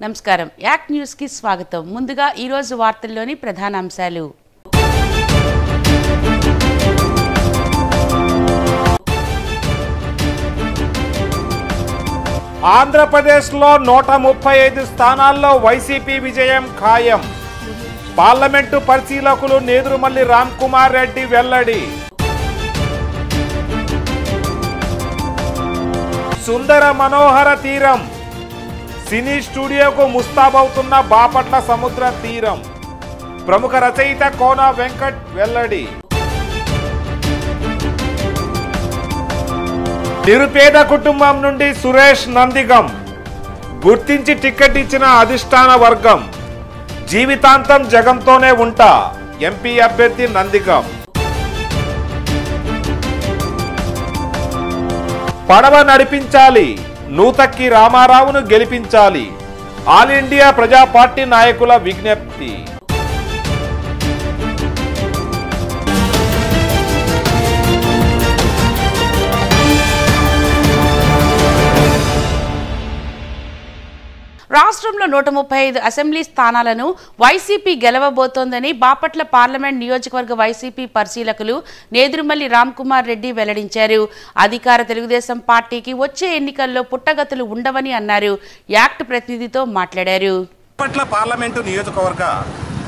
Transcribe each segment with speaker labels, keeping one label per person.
Speaker 1: నమస్కారం యాక్ న్యూస్ కి స్వాగతం. ముందుగా ఈ రోజు వార్తల్లోని ప్రధాన అంశాలు.
Speaker 2: ఆంధ్రప్రదేశ్లో 135 స్థానాల్లో వైసీపీ విజయం ఖాయం. పార్లమెంటు పరిశీలకులు నేదురుమల్లి రామ్కుమార్ రెడ్డి వెల్లడి. సుందర మనోహర తీరం సినీ స్టూడియోకు ముస్తాబవుతున్న బాపట్ల సముద్ర తీరం. ప్రముఖ రచయిత కోన వెంకట్ వెల్లడి. నిరుపేద కుటుంబం నుండి సురేష్ నందిగం గుర్తించి టికెట్ ఇచ్చిన అధిష్టాన వర్గం. జీవితాంతం జగన్తోనే ఉంటా ఎంపీ అభ్యర్థి నందిగం. పడవ నడిపించాలి, నూతక్కి రామారావును గెలిపించాలి. ఆల్ ఇండియా ప్రజా పార్టీ నాయకుల విజ్ఞప్తి.
Speaker 1: రాష్ట్రంలో 135 అసెంబ్లీ స్థానాలను వైసీపీ గెలవబోతోందని బాపట్ల పార్లమెంట్ నియోజకవర్గ వైసీపీ పరిశీలకులు నేదురుమల్లి రామ్కుమార్ రెడ్డి వెల్లడించారు. అధికార తెలుగుదేశం పార్టీకి వచ్చే ఎన్నికల్లో పుట్టగతులు ఉండవని అన్నారు. యాక్ట్ ప్రతినిధితో మాట్లాడారు.
Speaker 3: బాపట్ల పార్లమెంటు నియోజకవర్గ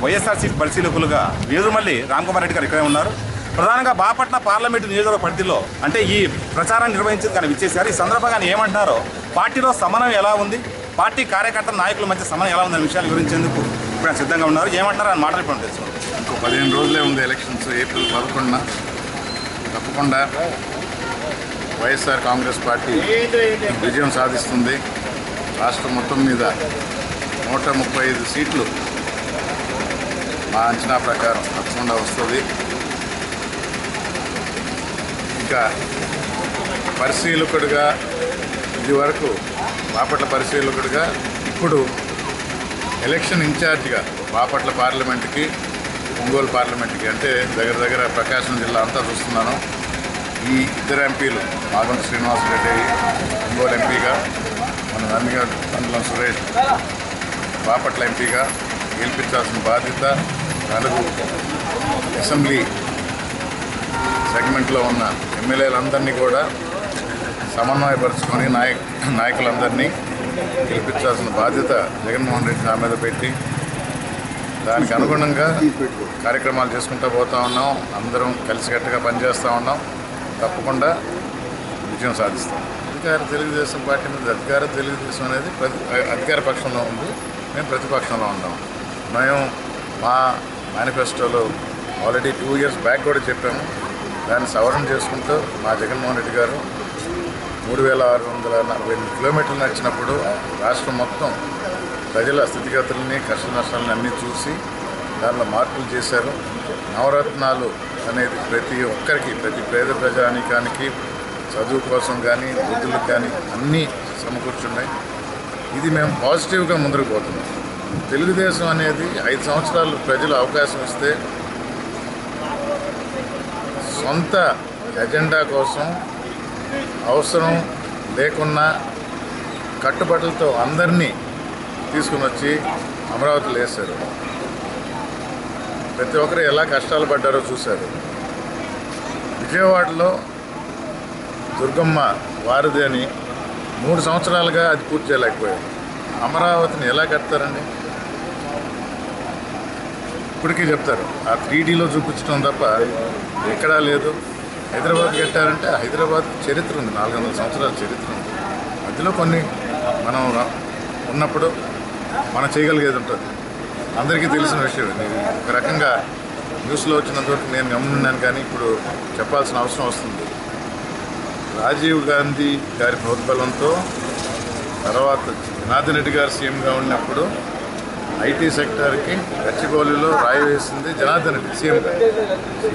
Speaker 3: వైఎస్ఆర్సీపీ పరిశీలకులుగా నేదురుమల్లి రామ్కుమార్ రెడ్డి గారు ఇక్కడే ఉన్నారు. ప్రధానంగా బాపట్ల పార్లమెంటు నియోజకవర్గ పరిధిలో అంటే ఈ ప్రచారాన్ని నిర్వహించేందుకు ఆయన విచ్చేశారు. ఈ సందర్భంగా ఏమంటున్నారో, పార్టీలో సమన్వయం ఎలా ఉంది, పార్టీ కార్యకర్తల నాయకుల మధ్య సమన్వయం ఎలా ఉందనే విషయాలు వివరించేందుకు ఇప్పుడు ఆయన సిద్ధంగా ఉన్నారు. ఏమంటున్నారు అని మాట్లాడుకుంటూ తెలుసుకుంటాం.
Speaker 4: ఇంకో 15 రోజులే ఉంది ఎలక్షన్స్. ఏప్రిల్ 11న తప్పకుండా వైఎస్ఆర్ కాంగ్రెస్ పార్టీ విజయం సాధిస్తుంది. రాష్ట్రం మొత్తం మీద 135 సీట్లు మా అంచనా ప్రకారం తప్పకుండా వస్తుంది. ఇంకా పరిశీలకుడిగా ఇది వరకు బాపట్ల పరిశీలకుడిగా, ఇప్పుడు ఎలక్షన్ ఇన్ఛార్జిగా బాపట్ల పార్లమెంట్కి, ఒంగోలు పార్లమెంట్కి, అంటే దగ్గర దగ్గర ప్రకాశం జిల్లా అంతా చూస్తున్నాను. ఈ ఇద్దరు ఎంపీలు మాగుంట శ్రీనివాసరెడ్డి ఒంగోలు ఎంపీగా, మన నందిగం సురేష్ బాపట్ల ఎంపీగా గెలిపించాల్సిన బాధ్యత నలుగురు అసెంబ్లీ సెగ్మెంట్లో ఉన్న ఎమ్మెల్యేలందరినీ కూడా సమన్వయపరుచుకొని నాయకులందరినీ గెలిపించాల్సిన బాధ్యత జగన్మోహన్ రెడ్డి నా మీద పెట్టి దానికి అనుగుణంగా కార్యక్రమాలు చేసుకుంటూ పోతూ ఉన్నాం. అందరం కలిసికట్టుగా పనిచేస్తూ ఉన్నాం. తప్పకుండా విజయం సాధిస్తాం. అధికార తెలుగుదేశం పార్టీ మీద అధికార తెలుగుదేశం అనేది అధికార పక్షంలో ఉంది, మేము ప్రతిపక్షంలో ఉన్నాం. మేము మా మేనిఫెస్టోలో ఆల్రెడీ 2 years బ్యాక్ కూడా చెప్పాము. దాన్ని సవరణ చేసుకుంటూ మా జగన్మోహన్ రెడ్డి గారు 3648 కిలోమీటర్లు నడిచినప్పుడు రాష్ట్రం మొత్తం ప్రజల స్థితిగతుల్ని, కష్ట నష్టాలని అన్నీ చూసి దానిలో మార్పులు చేశారు. నవరత్నాలు అనేది ప్రతి ఒక్కరికి, ప్రతి పేద ప్రజానీకానికి చదువు కోసం కానీ, వృద్ధులకు కానీ అన్నీ సమకూర్చున్నాయి. ఇది మేము పాజిటివ్గా ముందుకు పోతున్నాం. తెలుగుదేశం అనేది 5 సంవత్సరాలు ప్రజలు అవకాశం ఇస్తే సొంత ఎజెండా కోసం అవసరం లేకున్నా కట్టుబడులతో అందరినీ తీసుకుని వచ్చి అమరావతిలో వేశారు. ప్రతి ఒక్కరు ఎలా కష్టాలు పడ్డారో చూశారు. విజయవాడలో దుర్గమ్మ వారధి అని 3 సంవత్సరాలుగా అది పూర్తి చేయలేకపోయారు. అమరావతిని ఎలా కడతారండి? ఇప్పటికీ చెప్తారు ఆ 3Dలో చూపించడం తప్ప ఎక్కడా లేదు. హైదరాబాద్ కట్టారంటే హైదరాబాద్ చరిత్ర ఉంది, 400 సంవత్సరాల చరిత్ర ఉంది. మధ్యలో కొన్ని మనం ఉన్నప్పుడు మనం చేయగలిగేది ఉంటుంది. అందరికీ తెలిసిన విషయం. ఒక రకంగా న్యూస్లో వచ్చినంతవరకు నేను గమనిన్నాను, కానీ ఇప్పుడు చెప్పాల్సిన అవసరం వస్తుంది. రాజీవ్ గాంధీ గారి ప్రోద్బలంతో తర్వాత జనార్దన్ రెడ్డి గారు సీఎంగా ఉన్నప్పుడు ఐటీ సెక్టార్కి గచ్చిబౌలిలో రాయి వేసింది జనార్దన్ రెడ్డి సీఎంగా.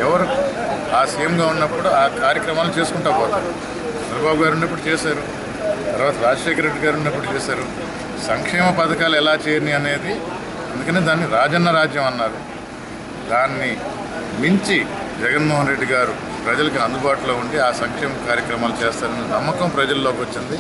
Speaker 4: ఎవరు ఆ సీఎంగా ఉన్నప్పుడు ఆ కార్యక్రమాలు చేసుకుంటూ పోతారు. చంద్రబాబు గారు ఉన్నప్పుడు చేశారు, తర్వాత రాజశేఖర రెడ్డి గారు ఉన్నప్పుడు చేశారు. సంక్షేమ పథకాలు ఎలా చేయని అనేది, అందుకని దాన్ని రాజన్న రాజ్యం అన్నారు. దాన్ని మించి జగన్మోహన్ రెడ్డి గారు ప్రజలకు అందుబాటులో ఉండి ఆ సంక్షేమ కార్యక్రమాలు చేస్తారనే నమ్మకం ప్రజల్లోకి వచ్చింది.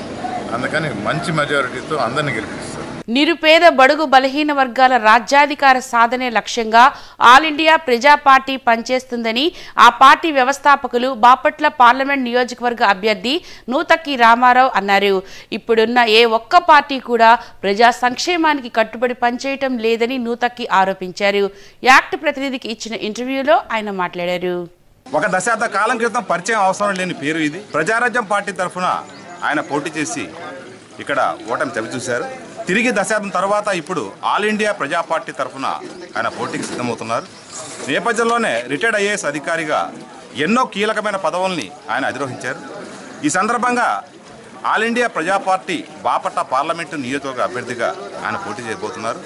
Speaker 4: అందుకని మంచి మెజారిటీతో అందరినీ గెలిపిస్తారు.
Speaker 1: నిరుపేద బడుగు బలహీన వర్గాల రాజ్యాధికార సాధనే లక్ష్యంగా ఆల్ ఇండియా ప్రజా పార్టీ పనిచేస్తుందని ఆ పార్టీ వ్యవస్థాపకులు బాపట్ల పార్లమెంట్ నియోజకవర్గ అభ్యర్థి నూతక్కి రామారావు అన్నారు. ఇప్పుడున్న ఏ ఒక్క పార్టీ కూడా ప్రజా సంక్షేమానికి కట్టుబడి పనిచేయటం లేదని నూతక్కి ఆరోపించారు. యాక్ట్ ప్రతినిధికి ఇచ్చిన ఇంటర్వ్యూలో ఆయన మాట్లాడారు.
Speaker 3: ఒక దశాబ్ద కాలం క్రితం పరిచయం అవసరం లేని పేరు ఇది. ప్రజారాజ్యం పార్టీ తరఫున ఆయన పోటీ చేసి ఇక్కడ ఓటమి చవిచూశారు. తిరిగి దశాబ్దం తర్వాత ఇప్పుడు ఆల్ ఇండియా ప్రజా పార్టీ తరఫున ఆయన పోటీకి సిద్ధమవుతున్నారు. నేపథ్యంలోనే రిటైర్డ్ ఐఏఎస్ అధికారిగా ఎన్నో కీలకమైన పదవుల్ని ఆయన అధిరోహించారు. ఈ సందర్భంగా ఆల్ ఇండియా ప్రజా పార్టీ బాపట్ల పార్లమెంటు నియోజకవర్గ అభ్యర్థిగా ఆయన పోటీ చేయబోతున్నారు.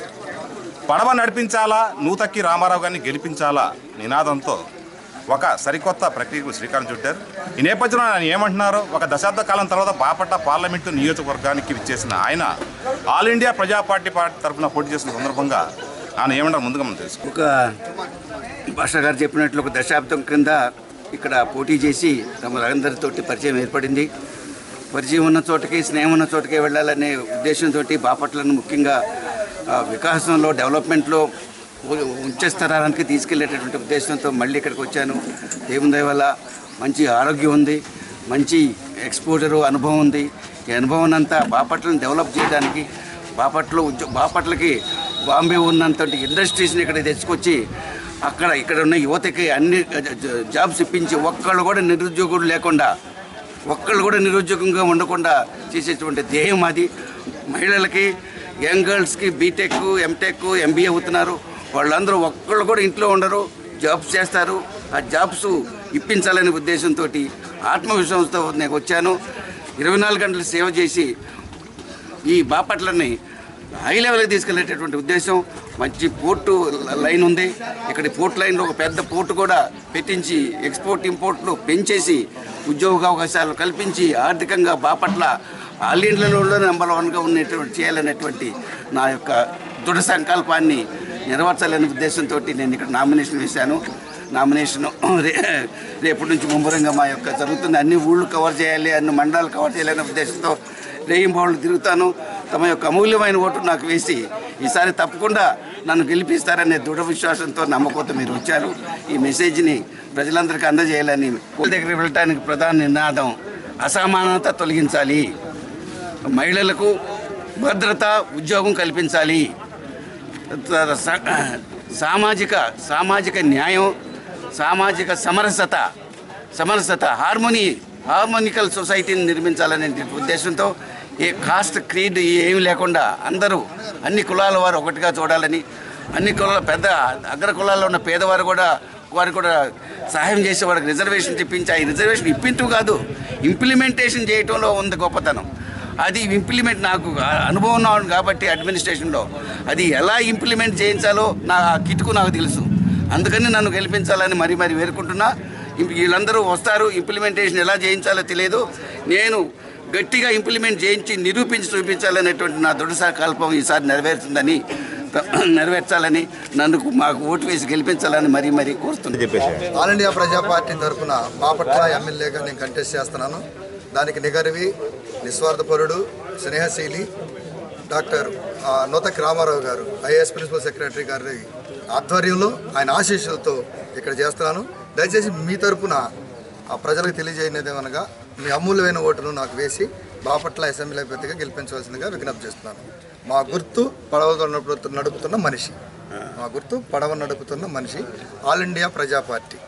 Speaker 3: పడవ నడిపించాలా, నూతక్కి రామారావు గారిని గెలిపించాలా నినాదంతో ఒక సరికొత్త ప్రక్రియకు శ్రీకారం చుట్టారు. ఈ నేపథ్యంలో ఆయన ఏమంటున్నారో, ఒక దశాబ్ద కాలం తర్వాత బాపట్ల పార్లమెంటు నియోజకవర్గానికి విచ్చేసిన ఆయన ఆల్ ఇండియా ప్రజా పార్టీ తరఫున పోటీ చేసిన సందర్భంగా ఆయన ఏమంటారు ముందుగా మనం తెలుసు.
Speaker 5: ఒక భాష గారు చెప్పినట్లు ఒక దశాబ్దం క్రింద ఇక్కడ పోటీ చేసి తమరందరితోటి పరిచయం ఏర్పడింది. పరిచయం ఉన్న చోటకి, స్నేహం ఉన్న చోటకి వెళ్ళాలనే ఉద్దేశంతో బాపట్లను ముఖ్యంగా వికాసంలో, డెవలప్మెంట్లో ఉచ్చస్థరానికి తీసుకెళ్లేటటువంటి ఉద్దేశంతో మళ్ళీ ఇక్కడికి వచ్చాను. దేవుని దయ వల్ల మంచి ఆరోగ్యం ఉంది, మంచి ఎక్స్పోజరు, అనుభవం ఉంది. ఈ అనుభవం అంతా బాపట్లను డెవలప్ చేయడానికి, బాపట్లకి బాంబే ఉన్నంత ఇండస్ట్రీస్ని ఇక్కడ తెచ్చుకొచ్చి ఇక్కడ ఉన్న యువతకి అన్ని జాబ్స్ ఇప్పించి ఒక్కళ్ళు కూడా నిరుద్యోగంగా ఉండకుండా చేసేటువంటి ధ్యేయం అది. మహిళలకి, యంగ్ గర్ల్స్కి బీటెక్, ఎంటెక్, ఎంబీఏ అవుతున్నారు. వాళ్ళందరూ ఒక్కళ్ళు కూడా ఇంట్లో ఉండరు, జాబ్స్ చేస్తారు. ఆ జాబ్స్ ఇప్పించాలనే ఉద్దేశంతో, ఆత్మవిశ్వాసంతో నేను వచ్చాను. 24 గంటలు సేవ చేసి ఈ బాపట్లని హై లెవెల్కి తీసుకెళ్లేటటువంటి ఉద్దేశం. మంచి పోర్టు లైన్ ఉంది. ఇక్కడ పోర్ట్ లైన్లో ఒక పెద్ద పోర్టు కూడా పెట్టించి ఎక్స్పోర్ట్ ఇంపోర్ట్లు పెంచేసి ఉద్యోగ అవకాశాలు కల్పించి ఆర్థికంగా బాపట్ల ఆల్ ఇండియాలో నెంబర్ 1గా ఉన్నటువంటి చేయాలనేటువంటి నా యొక్క దృఢ సంకల్పాన్ని నెరవేర్చాలనే ఉద్దేశంతో నేను ఇక్కడ నామినేషన్ వేశాను. నామినేషన్ రేపటి నుంచి ముమ్మరంగా మా యొక్క జరుగుతుంది. అన్ని ఊళ్ళు కవర్ చేయాలి, అన్ని మండలాలు కవర్ చేయాలనే ఉద్దేశంతో రేయింబావులు తిరుగుతాను. తమ యొక్క అమూల్యమైన ఓటు నాకు వేసి ఈసారి తప్పకుండా నన్ను గెలిపిస్తారనే దృఢ విశ్వాసంతో, నమ్మకంతో మీరు వచ్చారు. ఈ మెసేజ్ని ప్రజలందరికీ అందజేయాలని దగ్గరికి వెళ్ళడానికి ప్రధాన నినాదం అసమానత తొలగించాలి, మహిళలకు భద్రత, ఉద్యోగం కల్పించాలి, సామాజిక న్యాయం, సామాజిక సమరసత, హార్మోనికల్ సొసైటీని నిర్మించాలనే ఉద్దేశంతో ఏ కాస్ట్, క్రీడ్ ఏమి లేకుండా అందరూ అన్ని కులాల వారు ఒకటిగా చూడాలని, అన్ని కులాల అగ్ర కులాల్లో ఉన్న పేదవారు కూడా వారికి కూడా సహాయం చేసే వారికి రిజర్వేషన్ ఇప్పించి, ఆ రిజర్వేషన్ ఇప్పించు కాదు, ఇంప్లిమెంటేషన్ చేయటంలో ఉంది గొప్పతనం. అది ఇంప్లిమెంట్ నాకు అనుభవం ఉన్నాను కాబట్టి అడ్మినిస్ట్రేషన్లో అది ఎలా ఇంప్లిమెంట్ చేయించాలో నా కిటుకు నాకు తెలుసు. అందుకని నన్ను గెలిపించాలని మరీ వేరుకుంటున్నా. వీళ్ళందరూ వస్తారు, ఇంప్లిమెంటేషన్ ఎలా చేయించాలో తెలియదు. నేను గట్టిగా ఇంప్లిమెంట్ చేయించి నిరూపించి చూపించాలనేటువంటి నా దృఢ సంకల్పం ఈసారి నెరవేర్చాలని మాకు ఓటు వేసి గెలిపించాలని మరీ కోరుతున్నాను.
Speaker 6: ఆల్ ఇండియా ప్రజా పార్టీ తరఫున బాపట్ల ఎమ్మెల్యేగా నేను కంటెస్ట్ చేస్తున్నాను. దానికి నిగర్వి, నిస్వార్థపరుడు, స్నేహశీలి డాక్టర్ నూతక్కి రామారావు గారు, ఐఏఎస్ ప్రిన్సిపల్ సెక్రటరీ గారి ఆధ్వర్యంలో, ఆయన ఆశీస్సులతో ఇక్కడ చేస్తున్నాను. దయచేసి మీ తరఫున ప్రజలకు తెలియజేయనిదేమనగా మీ అమూల్యమైన ఓటును నాకు వేసి బాపట్ల అసెంబ్లీ అభ్యర్థిగా గెలిపించవలసిందిగా విజ్ఞప్తి చేస్తున్నాను. మా గుర్తు పడవ నడుపుతున్న మనిషి, ఆల్ ఇండియా ప్రజా పార్టీ,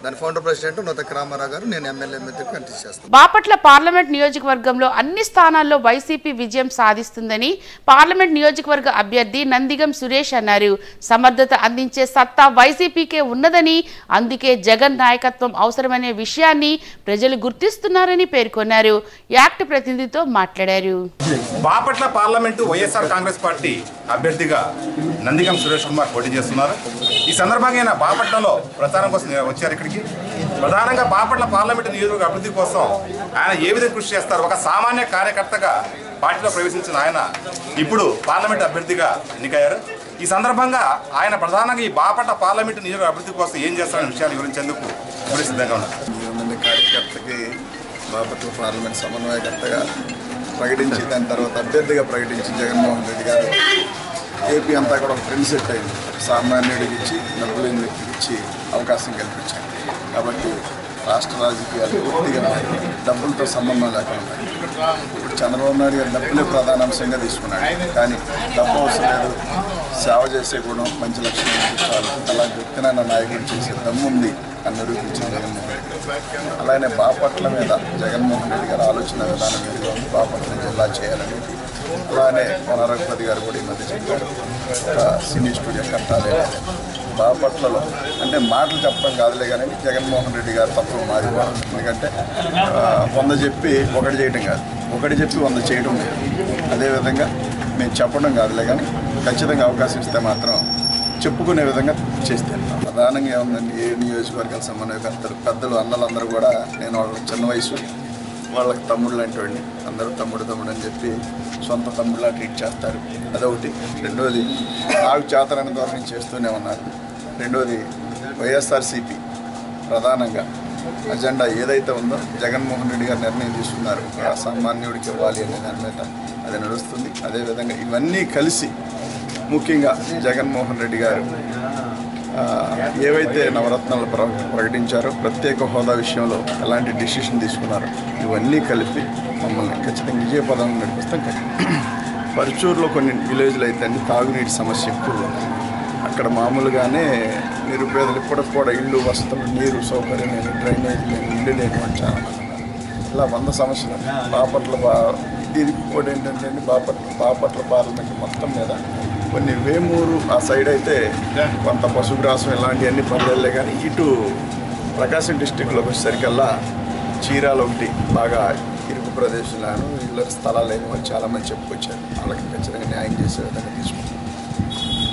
Speaker 6: దాని ఫౌండర్ ప్రెసిడెంట్ నూతక్కి రామారావు గారు. నేను ఎమ్మెల్యే అభ్యర్థిగా కంటెస్ట్ చేస్తాను.
Speaker 1: బాపట్ల పార్లమెంట్ నియోజకవర్గంలో అన్ని స్థానాల్లో వైసీపీ విజయం సాధిస్తుందని పార్లమెంట్ నియోజకవర్గ అభ్యర్థి నందిగం సురేష్ అన్నారు. సమర్థత అందించే సత్తా వైసీపీకే ఉన్నదని, అందుకే జగన్ నాయకత్వం అవసరమనే విషయాన్ని ప్రజలు గుర్తిస్తున్నారని పేర్కొన్నారు. యాక్ట్ ప్రతినిధితో మాట్లాడారు.
Speaker 3: బాపట్ల పార్లమెంటు వైఎస్ఆర్ కాంగ్రెస్ పార్టీ అభ్యర్థిగా నందిగం సురేష్ కుమార్ పోటీ చేస్తున్నారు. ఈ సందర్భంగా ఆయన బాపట్లలో ప్రచారం కోసం వచ్చారు. ఇక్కడికి ప్రధానంగా బాపట్ల పార్లమెంటు నియోజకవర్గ అభివృద్ధి కోసం ఆయన ఏ విధంగా కృషి చేస్తారు. ఒక సామాన్య కార్యకర్తగా పార్టీలో ప్రవేశించిన ఆయన ఇప్పుడు పార్లమెంటు అభ్యర్థిగా ఎన్నికయ్యారు. ఈ సందర్భంగా ఆయన ప్రధానంగా ఈ బాపట్ల పార్లమెంటు నియోజకవర్గ అభివృద్ధి కోసం ఏం చేస్తారనే విషయాన్ని వివరించేందుకు ఇప్పుడు సిద్ధంగా ఉన్నారు.
Speaker 6: కార్యకర్తకి బాపట్ల పార్లమెంట్ సమన్వయకర్తగా ప్రకటించి దాని తర్వాత అభ్యర్థిగా ప్రకటించి జగన్మోహన్ రెడ్డి గారు ఏపీ అంతా కూడా ఒక ట్రెండ్ సెట్ అయింది. సామాన్యుడికి ఇచ్చి డబ్బులు లేని వ్యక్తికి ఇచ్చి అవకాశం కల్పించారు. కాబట్టి రాష్ట్ర రాజకీయాలు పూర్తిగా డబ్బులతో సంబంధం లేకుండా ఇప్పుడు చంద్రబాబు నాయుడు గారు డబ్బులే ప్రధాన అంశంగా తీసుకున్నాడు. కానీ డబ్బు అవసరం లేదు, సేవ చేసే గుణం, మంచి లక్షణాలు చాలు, అలాంటి వ్యక్తినైనా నాయకుడు చేసే దమ్ము ఉంది అని నిరూపించిన జగన్మోహన్ రెడ్డి. అలానే బాపట్ల మీద జగన్మోహన్ రెడ్డి గారు ఆలోచన విధానం మీద ఉంది. బాపట్ల జిల్లా చేయాలనేది. అలానే రఘుపతి గారు కూడా ఈ మధ్య చెప్పారు, ఒక సినీ స్టూడియో కట్టాలి. బాపట్లలో అంటే మాటలు చెప్పడం కాదులే కానీ జగన్మోహన్ రెడ్డి గారు తప్ప మారిపోవాలి. ఎందుకంటే 100 చెప్పి 1 చేయడం కాదు, 1 చెప్పి 100 చేయడం లేదు. అదేవిధంగా మేము చెప్పడం కాదులే కానీ ఖచ్చితంగా అవకాశం ఇస్తే మాత్రం చెప్పుకునే విధంగా చేస్తే ప్రధానంగా ఏముందండి, ఏ నియోజకవర్గాల సమన్వయకర్తలు పెద్దలు అన్నలందరూ కూడా, నేను వాళ్ళ చిన్న వయసు వాళ్ళకి తమ్ముళ్ళు అంటండి, అందరూ తమ్ముడు అని చెప్పి సొంత తమ్ముడులా ట్రీట్ చేస్తారు. అదొకటి. రెండోది నాకు చేతనైన ద్వారా నేను చేస్తూనే ఉన్నాను. రెండోది వైఎస్ఆర్సీపీ ప్రధానంగా అజెండా ఏదైతే ఉందో జగన్మోహన్ రెడ్డి గారు నిర్ణయం తీసుకున్నారు సామాన్యుడికి ఇవ్వాలి అనే దాని మీద అది నడుస్తుంది. అదేవిధంగా ఇవన్నీ కలిసి ముఖ్యంగా జగన్మోహన్ రెడ్డి గారు ఏవైతే నవరత్నాలు ప్రకటించారో, ప్రత్యేక హోదా విషయంలో ఎలాంటి డిసిషన్ తీసుకున్నారో ఇవన్నీ కలిపి మమ్మల్ని ఖచ్చితంగా విజయపదం నడిపిస్తాం. పరుచూరులో కొన్ని విలేజ్లు అయితే అండి తాగునీటి సమస్య ఎక్కువ ఉంది. అక్కడ మామూలుగానే నిరుపేదలు ఇప్పటికి కూడా ఇళ్ళు, వసతులు, నీరు సౌకర్యం లేని, డ్రైనేజ్ లేని, ఇల్లు లేనివాడు చాలా మంది ఉన్నారు. ఇలా 100 సమస్యలు. బాపట్ల దీనికి కూడా ఏంటంటే బాపట్ల పార్లమెంట్ మొత్తం మీద కొన్ని వేమూరు ఆ సైడ్ అయితే కొంత పశుగ్రాసం ఇలాంటివన్నీ పర్లేదులే కానీ ఇటు ప్రకాశం డిస్టిక్లోకి వచ్చేసరికల్లా చీరాలు ఒకటి బాగా ఇరుకు ప్రదేశాలను ఇళ్ళ స్థలాలు లేని వాళ్ళు చాలామంది చెప్పుకొచ్చారు. వాళ్ళకి ఖచ్చితంగా న్యాయం చేసే విధంగా తీసుకుంటాం.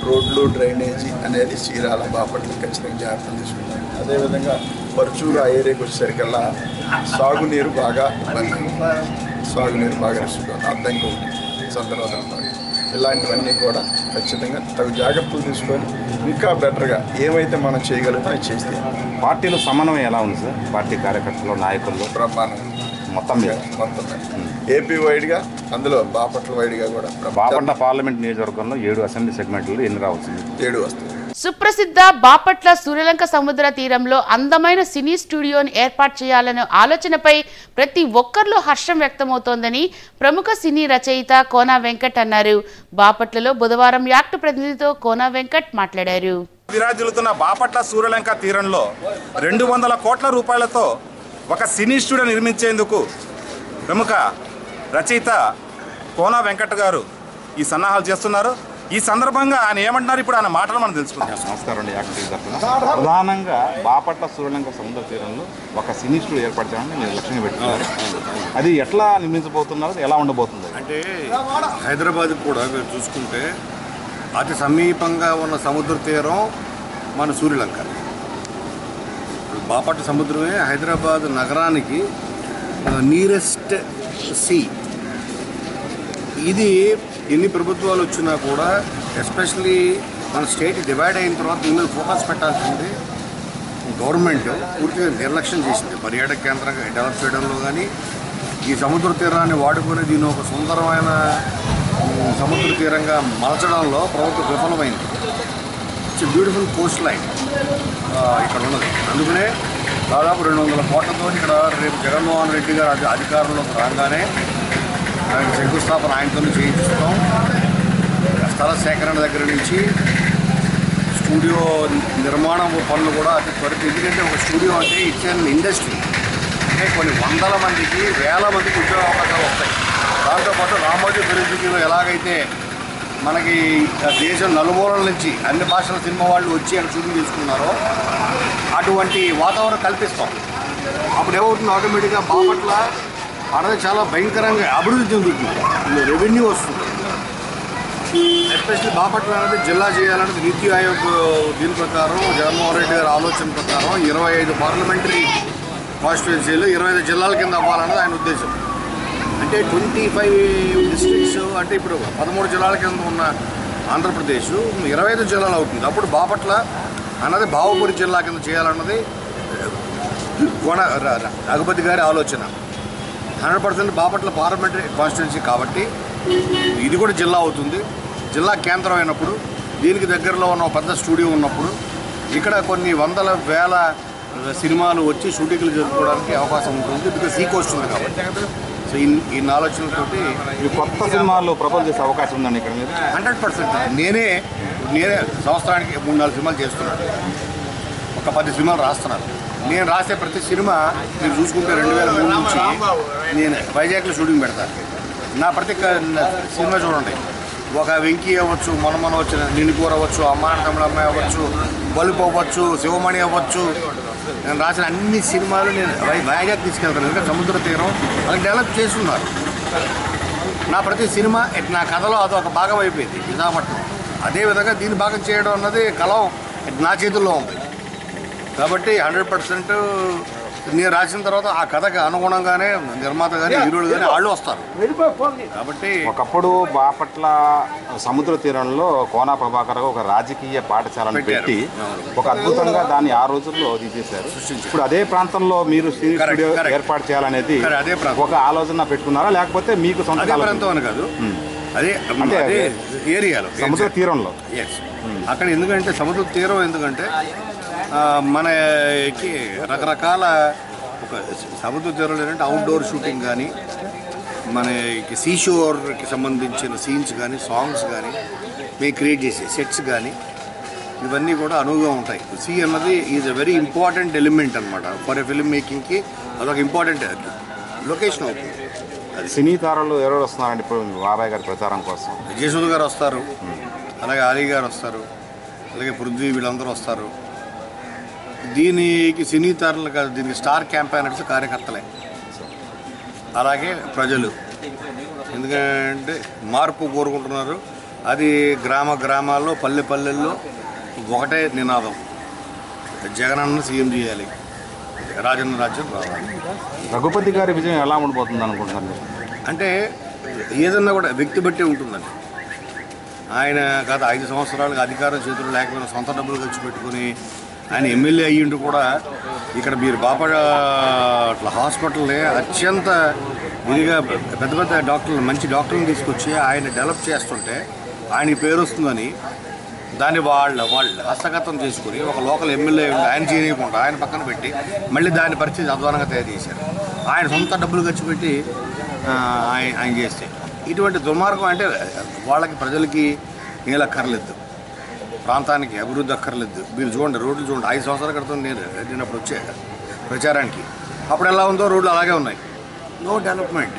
Speaker 6: రోడ్లు, డ్రైనేజీ అనేది చీరాల బాపట్ల ఖచ్చితంగా జాగ్రత్తలు తీసుకుంటాం. అదేవిధంగా పరుచూరు ఆ ఏరియాకి వచ్చేసరికల్లా సాగునీరు బాగా ఇబ్బంది, సాగునీరు బాగా రెస్టుకోవాలి, అద్దంకి ఒకటి, సంతరోధం ఇలాంటివన్నీ కూడా ఖచ్చితంగా తగు జాగ్రత్తలు తీసుకొని ఇంకా బెటర్గా ఏమైతే మనం చేయగలుగుతాం అది చేస్తే.
Speaker 3: పార్టీలో సమన్వయం ఎలా ఉంది సార్? పార్టీ కార్యకర్తలు, నాయకుల్లో
Speaker 6: బ్రహ్మాండం
Speaker 3: మొత్తం
Speaker 6: ఏపీ వైడ్గా, అందులో బాపట్ల వైడ్గా కూడా.
Speaker 3: బాపట్ల పార్లమెంట్ నియోజకవర్గంలో 7 అసెంబ్లీ సెగ్మెంట్లు ఎన్ని రావచ్చు?
Speaker 6: 7 వస్తుంది.
Speaker 1: సుప్రసిద్ధ బాపట్ల సూర్యలంక సముద్ర తీరంలో అందమైన సినీ స్టూడియోను ఏర్పాటు చేయాలనే ఆలోచనపై ప్రతి ఒక్కరిలో హర్షం వ్యక్తమవుతోందని ప్రముఖ సినీ రచయిత కోన వెంకట్ అన్నారు. బాపట్లలో బుధవారం యాక్ట్ ప్రతినిధితో కోన వెంకట్ మాట్లాడారు.
Speaker 3: విరాజిల్లుతున్న బాపట్ల సూర్యలంక తీరంలో 200 కోట్ల రూపాయలతో ఒక సినీ స్టూడియో నిర్మించేందుకు ప్రముఖ రచయిత కోన వెంకట్ గారు ఈ సన్నాహాలు చేస్తున్నారు. ఈ సందర్భంగా ఆయన ఏమంటున్నారు, ఇప్పుడు ఆయన మాటలు మనం తెలుసుకుంటాం. నమస్కారం అండి. యాక్టివ్ తరఫున ప్రధానంగా బాపట్ల సూర్యలంక సముద్ర తీరంలో ఒక సినీ స్టూడియో ఏర్పాటు చేయాలని మీరు లక్ష్యంగా పెట్టుకున్నారు. అది ఎట్లా నిర్మించబోతున్నారు, ఎలా ఉండబోతుంది?
Speaker 7: అంటే హైదరాబాద్ కూడా మీరు చూసుకుంటే అతి సమీపంగా ఉన్న సముద్ర తీరం మన సూర్యలంక. బాపట్ల సముద్రమే హైదరాబాద్ నగరానికి నియరెస్ట్ సీ. ఇది ఎన్ని ప్రభుత్వాలు వచ్చినా కూడా ఎస్పెషల్లీ మన స్టేట్ డివైడ్ అయిన తర్వాత దీని మీద ఫోకస్ పెట్టాల్సింది గవర్నమెంట్ పూర్తిగా నిర్లక్ష్యం చేసింది. పర్యాటక కేంద్రంగా డెవలప్ చేయడంలో కానీ ఈ సముద్ర తీరాన్ని వాడుకొని దీని ఒక సుందరమైన సముద్ర తీరంగా మలచడంలో ప్రభుత్వం విఫలమైంది. ఇట్స్ బ్యూటిఫుల్ కోస్ట్ లైన్ ఇక్కడ ఉన్నది. అందుకనే దాదాపు 200 కోట్లతో ఇక్కడ రేపు జగన్మోహన్ రెడ్డి గారు అధికారంలోకి రాగానే ఆయనకు శంకుస్థాపన ఆయనతో చేయిస్తాం. స్థల సేకరణ దగ్గర నుంచి స్టూడియో నిర్మాణం పనులు కూడా అతి త్వరగా. ఎందుకంటే ఒక స్టూడియో అంటే ఇట్స్ అన్ ఇండస్ట్రీ. అంటే కొన్ని 100 మందికి 1000 మందికి ఉద్యోగ అవకాశాలు వస్తాయి. దాంతోపాటు రామోజీ ఫిలిం ఎలాగైతే మనకి దేశం నలుమూలల నుంచి అన్ని భాషల సినిమా వాళ్ళు వచ్చి అక్కడ షూటింగ్ చేసుకున్నారో అటువంటి వాతావరణం కల్పిస్తాం. అప్పుడు ఏమవుతుంది, ఆటోమేటిక్గా బాపట్ల అనేది చాలా భయంకరంగా అభివృద్ధి చెందుతుంది, రెవెన్యూ వస్తుంది. ఎస్పెషల్లీ బాపట్ల అనేది జిల్లా చేయాలనేది నీతి ఆయోగ్ దీని ప్రకారం జగన్మోహన్ రెడ్డి గారి ఆలోచన ప్రకారం 25 పార్లమెంటరీ కాన్స్టిట్యున్సీలు 25 జిల్లాల కింద అవ్వాలన్నది ఆయన ఉద్దేశం. అంటే 25 డిస్ట్రిక్ట్స్ అంటే ఇప్పుడు 13 జిల్లాల కింద ఉన్న ఆంధ్రప్రదేశ్ 25 జిల్లాలు అవుతుంది. అప్పుడు బాపట్ల అన్నది భావపురి జిల్లా కింద చేయాలన్నది రఘుపతి గారి ఆలోచన. 100% బాపట్ల పార్లమెంటరీ కాన్స్టిట్యున్సీ కాబట్టి ఇది కూడా జిల్లా అవుతుంది. జిల్లా కేంద్రం అయినప్పుడు దీనికి దగ్గరలో ఉన్న పెద్ద స్టూడియో ఉన్నప్పుడు ఇక్కడ కొన్ని వందల వేల సినిమాలు వచ్చి షూటింగ్లు జరుపుకోవడానికి అవకాశం ఉంటుంది. బికాస్ ఈ కోస్ట్ ఉంది కాబట్టి. సో ఈ ఆలోచనలతోటి
Speaker 3: కొత్త సినిమాలు ప్రపోజ్ చేసే అవకాశం ఉందండి ఇక్కడ మీరు?
Speaker 7: 100%. నేనే సంవత్సరానికి 3-4 సినిమాలు చేస్తున్నాను. ఒక 10 సినిమాలు రాస్తున్నాను. నేను రాసే ప్రతి సినిమా మీరు చూసుకుంటే 2003 నుంచి నేను వైజాగ్లో షూటింగ్ పెడతాను. నా ప్రతి సినిమా చూడండి, ఒక వెంకీ అవ్వచ్చు, మొన్న వచ్చిన నిన్నుకూర అవ్వచ్చు, అమ్మాయి తమిళ అమ్మాయి అవ్వచ్చు, బలుపు అవ్వచ్చు, శివమణి అవ్వచ్చు, నేను రాసిన అన్ని సినిమాలు నేను వైజాగ్ తీసుకెళ్తాను. ఇంకా సముద్ర తీరం అలా డెవలప్ చేస్తున్నారు. నా ప్రతి సినిమా నా కథలో అదొక భాగం అయిపోయింది విశాఖపట్నం. అదేవిధంగా దీన్ని భాగం చేయడం అన్నది కలం నా చేతుల్లో ఉంది. కాబట్టి 100% నేను రాసిన తర్వాత ఆ కథకి అనుగుణంగానే నిర్మాత కానీ హీరోలు కానీ వాళ్ళు వస్తారు. కాబట్టి
Speaker 3: ఒకప్పుడు బాపట్ల సముద్ర తీరంలో కోనా ప్రభాకర్ ఒక రాజకీయ పాఠశాలను పెట్టి ఒక అద్భుతంగా దాన్ని ఆ రోజుల్లో తీసేశారు. ఇప్పుడు అదే ప్రాంతంలో మీరు స్టూడియో ఏర్పాటు చేయాలనేది ఒక ఆలోచన పెట్టుకున్నారా, లేకపోతే మీకు సొంత
Speaker 7: ప్రాంతం అని కాదు, అదే ఏరియాలో
Speaker 3: సముద్ర తీరంలో?
Speaker 7: అక్కడ ఎందుకంటే సముద్ర తీరం ఎందుకంటే మనకి రకరకాల ఒక సముద్ర తీరంలో ఏంటంటే అవుట్డోర్ షూటింగ్ కానీ, మనకి సీషోర్కి సంబంధించిన సీన్స్ కానీ, సాంగ్స్ కానీ మేము క్రియేట్ చేసే సెట్స్ కానీ ఇవన్నీ కూడా అనువుగా ఉంటాయి. సీ అన్నది is a very important element అనమాట ఫర్ ఎ ఫిల్మ్ మేకింగ్కి. అదొక ఇంపార్టెంట్ లొకేషన్ అవుతుంది.
Speaker 3: సినీ తారలు ఎవరు వస్తున్నారండి ఇప్పుడు బాబాయ్ గారి ప్రచారం కోసం?
Speaker 7: జయసూద్ గారు వస్తారు, అలాగే ఆలీ గారు వస్తారు, అలాగే పృథ్వీ, వీళ్ళందరూ వస్తారు. దీనికి సినీ తారలు కాదు, దీనికి స్టార్ క్యాంపెయినర్స్ కార్యకర్తలే, అలాగే ప్రజలు. ఎందుకంటే మార్పు కోరుకుంటున్నారు. అది గ్రామాల్లో పల్లెల్లో ఒకటే నినాదం, జగనన్న సీఎం చేయాలి, రాజన్న రాజ్యం రావాలి.
Speaker 3: రఘుపతి గారి విజయం ఎలా ఉండిపోతుంది అనుకుంటున్నారు?
Speaker 7: అంటే ఏదన్నా కూడా వ్యక్తి బట్టే ఉంటుందండి. ఆయన గత 5 సంవత్సరాలుగా అధికారం చేతులు లేకపోయినా సొంత డబ్బులు ఖర్చు పెట్టుకుని ఆయన ఎమ్మెల్యే అయ్యిండు కూడా ఇక్కడ మీరు బాపట్ల హాస్పిటల్ని అత్యంత ఇదిగా పెద్ద డాక్టర్లు, మంచి డాక్టర్లను తీసుకొచ్చి ఆయన డెవలప్ చేస్తుంటే ఆయనకి పేరు వస్తుందని దాన్ని వాళ్ళు హస్తగతం చేసుకుని ఒక లోకల్ ఎమ్మెల్యే ఆయన చేయకుండా ఆయన పక్కన పెట్టి మళ్ళీ దాని పరిస్థితి అధ్వానంగా తయారు చేశారు. ఆయన సొంత డబ్బులు ఖర్చు పెట్టి ఆయన చేస్తే ఇటువంటి దుర్మార్గం. అంటే వాళ్ళకి ప్రజలకి నీళ్ళు అక్కర్లేదు, ప్రాంతానికి అభివృద్ధి అక్కర్లేదు. మీరు చూడండి, రోడ్లు చూడండి. 5 సంవత్సరాల క్రితం నేను అప్పుడు వచ్చే ప్రచారానికి అప్పుడు ఎలా ఉందో రోడ్లు అలాగే ఉన్నాయి. No development.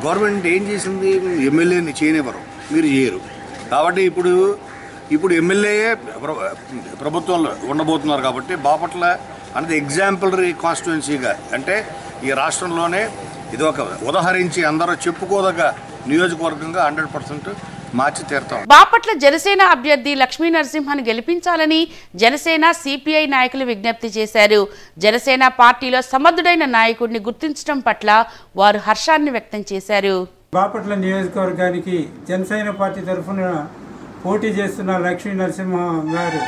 Speaker 7: గవర్నమెంట్ ఏం చేసింది? ఎమ్మెల్యేని చేయనివ్వరు, మీరు చేయరు. కాబట్టి ఇప్పుడు ఎమ్మెల్యేయే ప్రభుత్వంలో ఉండబోతున్నారు. కాబట్టి బాపట్ల అనేది ఎగ్జాంపులరీ కాన్స్టిట్యున్సీగా, అంటే ఈ రాష్ట్రంలోనే ఇది ఒక ఉదహరించి అందరూ చెప్పుకోదగ్గ నియోజకవర్గంగా 100% మార్చి తీరుతాం.
Speaker 1: బాపట్ల జనసేన అభ్యర్థి లక్ష్మీ నరసింహన్ గెలిపించాలని జనసేన సిపిఐ నాయకులు విజ్ఞప్తి చేశారు. జనసేన పార్టీలో సమర్థుడైన నాయకుడిని గుర్తించడం పట్ల వారు హర్షాన్ని వ్యక్తం చేశారు.
Speaker 8: బాపట్ల నియోజకవర్గానికి జనసేన పార్టీ తరఫున పోటీ చేస్తున్న లక్ష్మీ నరసింహ గారు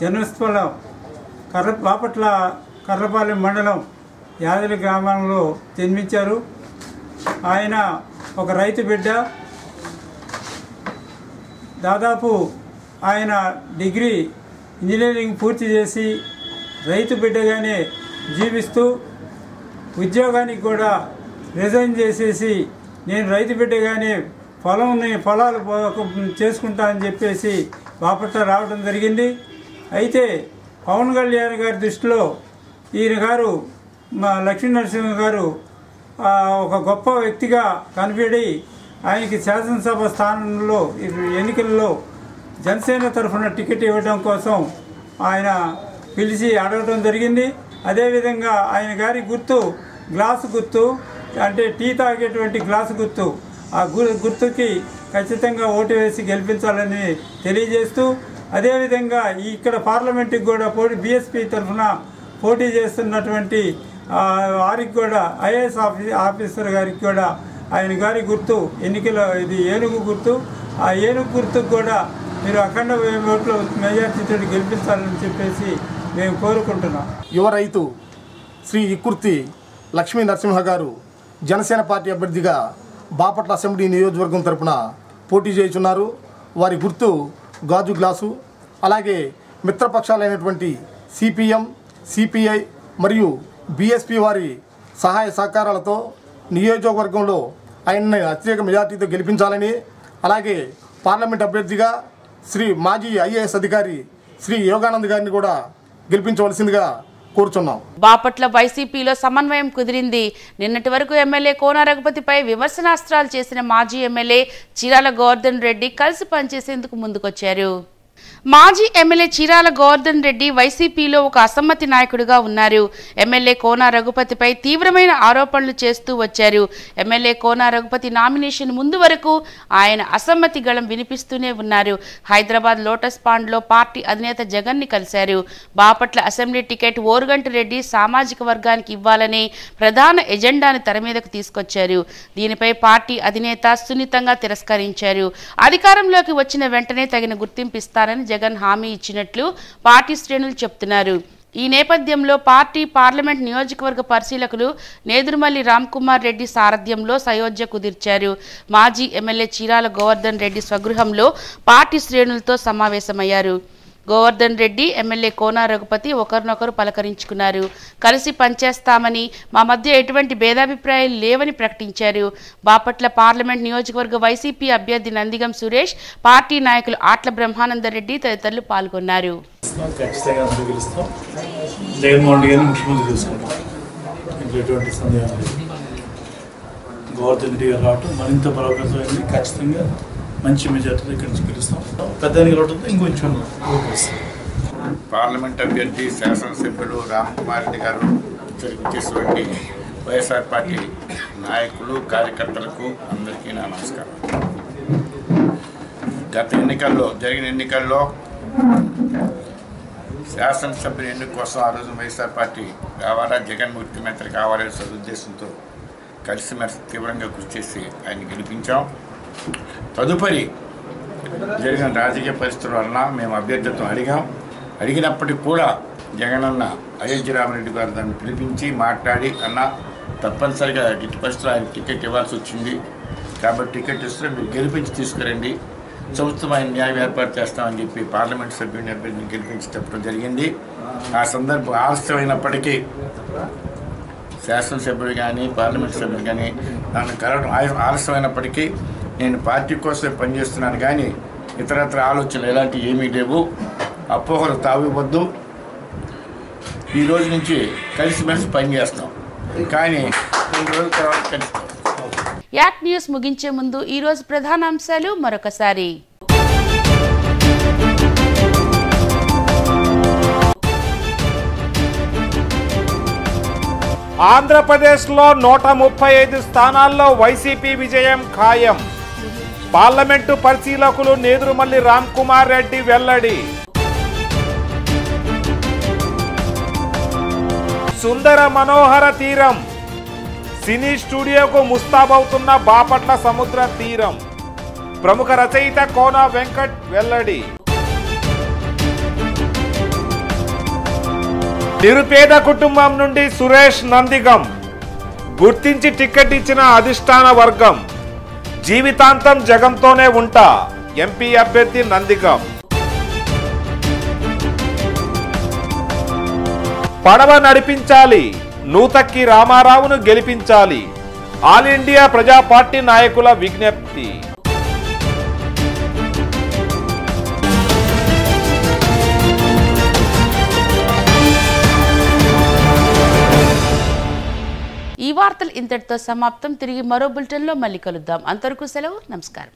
Speaker 8: జన్మస్థలం బాపట్ల కర్రపాలెం మండలం యాదలి గ్రామంలో జన్మించారు. ఆయన ఒక రైతు బిడ్డ. దాదాపు ఆయన డిగ్రీ ఇంజనీరింగ్ పూర్తి చేసి రైతు బిడ్డగానే జీవిస్తూ ఉద్యోగానికి కూడా రిజైన్ చేసేసి నేను రైతు బిడ్డగానే పొలాలు చేసుకుంటా అని చెప్పేసి బాపట్ల రావడం జరిగింది. అయితే పవన్ కళ్యాణ్ గారి దృష్టిలో ఈయన గారు మా లక్ష్మీ నరసింహ గారు ఒక గొప్ప వ్యక్తిగా కనిపెడి ఆయనకి శాసనసభ స్థానంలో ఎన్నికల్లో జనసేన తరఫున టికెట్ ఇవ్వడం కోసం ఆయన పిలిచి అడగడం జరిగింది. అదేవిధంగా ఆయన గారి గుర్తు గ్లాసు గుర్తు, అంటే టీ తాగేటువంటి గ్లాసు గుర్తు. ఆ గుర్తుకి ఖచ్చితంగా ఓటు వేసి గెలిపించాలని తెలియజేస్తూ, అదేవిధంగా ఇక్కడ పార్లమెంటుకి కూడా బీఎస్పీ తరఫున పోటీ చేస్తున్నటువంటి వారికి కూడా ఐఏఎస్ ఆఫీసర్ గారికి కూడా ఆయన గారి గుర్తు ఎన్నికల ఇది ఏనుగు గుర్తు. ఆ ఏనుగు గుర్తుకు కూడా మీరు అఖండ ఓట్ల మెజార్టీతో గెలిపించాలని చెప్పేసి మేము కోరుకుంటున్నాం.
Speaker 9: యువ రైతు శ్రీ ఇకుర్తి లక్ష్మీ నరసింహ గారు జనసేన పార్టీ అభ్యర్థిగా బాపట్ల అసెంబ్లీ నియోజకవర్గం తరపున పోటీ చేస్తున్నారు. వారి గుర్తు గాజు గ్లాసు. అలాగే మిత్రపక్షాలైనటువంటి సిపిఎం, సిపిఐ మరియు బీఎస్పీ వారి సహాయ సహకారాలతో నియోజకవర్గంలో ఆయన్ని అత్యధిక మెజార్టీతో గెలిపించాలని, అలాగే పార్లమెంట్ అభ్యర్థిగా శ్రీ మాజీ ఐఏఎస్ అధికారి శ్రీ యోగానంద్ గారిని కూడా గెలిపించవలసిందిగా కోరుచున్నాం.
Speaker 1: బాపట్ల వైసీపీలో సమన్వయం కుదిరింది. నిన్నటి వరకు ఎమ్మెల్యే కోన రఘుపతిపై విమర్శనాస్త్రాలు చేసిన మాజీ ఎమ్మెల్యే చీరాల గోవర్ధన్ రెడ్డి కలిసి పనిచేసేందుకు ముందుకొచ్చారు. మాజీ ఎమ్మెల్యే చీరాల గోవర్ధన్ రెడ్డి వైసీపీలో ఒక అసమ్మతి నాయకుడిగా ఉన్నారు. ఎమ్మెల్యే కోన రఘుపతిపై తీవ్రమైన ఆరోపణలు చేస్తూ వచ్చారు. ఎమ్మెల్యే కోన రఘుపతి నామినేషన్ ముందు వరకు ఆయన అసమ్మతి గళం వినిపిస్తూనే ఉన్నారు. హైదరాబాద్ లోటస్ పాండ్లో పార్టీ అధినేత జగన్ ని కలిశారు. బాపట్ల అసెంబ్లీ టికెట్ ఓరుగంటి రెడ్డి సామాజిక వర్గానికి ఇవ్వాలని ప్రధాన ఎజెండాను తెర మీదకు తీసుకొచ్చారు. దీనిపై పార్టీ అధినేత సున్నితంగా తిరస్కరించారు. అధికారంలోకి వచ్చిన వెంటనే తగిన గుర్తింపు ఇస్తారని జగన్ హామీ ఇచ్చినట్లు పార్టీ శ్రేణులు చెప్తున్నారు. ఈ నేపథ్యంలో పార్టీ పార్లమెంట్ నియోజకవర్గ పరిశీలకులు నేదురుమల్లి రామ్కుమార్ రెడ్డి సారథ్యంలో సయోధ్య కుదిర్చారు. మాజీ ఎమ్మెల్యే చీరాల గోవర్ధన్ రెడ్డి స్వగృహంలో పార్టీ శ్రేణులతో సమావేశమయ్యారు. గోవర్ధన్ రెడ్డి, ఎమ్మెల్యే కోన రఘుపతి ఒకరినొకరు పలకరించుకున్నారు. కలిసి పనిచేస్తామని, మా మధ్య ఎటువంటి భేదాభిప్రాయాలు లేవని ప్రకటించారు. బాపట్ల పార్లమెంట్ నియోజకవర్గ వైసీపీ అభ్యర్థి నందిగం సురేష్, పార్టీ నాయకులు ఆట్ల బ్రహ్మానందరెడ్డి తదితరులు పాల్గొన్నారు.
Speaker 10: మరింత బలోపేతమైంది. ఖచ్చితంగా మంచి మెజార్టీతో ఇక్కడి నుంచి గెలుస్తాం. పెద్ద ఎన్నికలు ఇంకొంచెం
Speaker 4: పార్లమెంట్ అభ్యర్థి శాసనసభ్యులు రామ్కుమార్ రెడ్డి గారు చేసినటువంటి వైఎస్ఆర్ పార్టీ నాయకులు, కార్యకర్తలకు అందరికీ నా నమస్కారం. గత ఎన్నికల్లో జరిగిన ఎన్నికల్లో శాసనసభ్యుల ఎన్నిక కోసం ఆ రోజు వైఎస్ఆర్ పార్టీ కావాలా, జగన్ ముఖ్యమంత్రి కావాలనే సదుద్దేశంతో కలిసిమెలిసి తీవ్రంగా కృషి చేసి ఆయన గెలిపించాం. తదుపరి జరిగిన రాజకీయ పరిస్థితుల వలన మేము అభ్యర్థిత్వం అడిగినప్పటికీ కూడా జగనన్న అయోధ్య రామరెడ్డి గారు దాన్ని పిలిపించి మాట్లాడి, అన్న తప్పనిసరిగా ఇటు పరిస్థితులు ఆయన టికెట్ ఇవ్వాల్సి వచ్చింది కాబట్టి టికెట్ ఇస్తే మీరు గెలిపించి తీసుకురండి, సముచితమైన న్యాయం ఏర్పాటు చేస్తామని చెప్పి పార్లమెంట్ సభ్యుని అభ్యర్థిని గెలిపించి చెప్పడం జరిగింది. ఆ సందర్భం ఆలస్యమైనప్పటికీ శాసనసభ్యుడు కానీ పార్లమెంట్ సభ్యులు కానీ నన్ను కలవడం ఆలస్యమైనప్పటికీ నేను పార్టీ కోసమే పనిచేస్తున్నాను కానీ ఇతరత్ర ఆలోచనలు ఎలాంటివి ఏమీ లేవు. అపోహలు తావివద్దు. ఈ రోజు నుంచి కలిసిమెలిసి పనిచేస్తాం కానీ 2 రోజుల తర్వాత కలుస్తాం.
Speaker 1: యాక్ట్ న్యూస్ ముగించే ముందు ఈ రోజు ప్రధాన అంశాలు మరొకసారి.
Speaker 2: ఆంధ్రప్రదేశ్లో 135 స్థానాల్లో వైసీపీ విజయం ఖాయం. పార్లమెంటు పరిశీలకులు నేదురుమల్లి రామ్కుమార్ రెడ్డి వెల్లడి. సుందర మనోహర తీరం. సినీ స్టూడియోకు ముస్తాబవుతున్న బాపట్ల సముద్ర తీరం. ప్రముఖ రచయిత కోన వెంకట్ వెల్లడి. నిరుపేద కుటుంబం నుండి సురేష్ నందిగం. గుర్తించి టికెట్ ఇచ్చిన అధిష్టాన వర్గం. జీవితాంతం జగన్తోనే ఉంటా ఎంపీ అభ్యర్థి నందిగం. పడవ నడిపించాలి, నూతక్కి రామారావును గెలిపించాలి. ఆల్ ఇండియా ప్రజా పార్టీ నాయకుల విజ్ఞప్తి.
Speaker 1: ఈ వార్తలు ఇంతటితో సమాప్తం. తిరిగి మరో బులెటిన్లో మళ్ళీ కలుద్దాం. అంతవరకు సెలవు. నమస్కారం.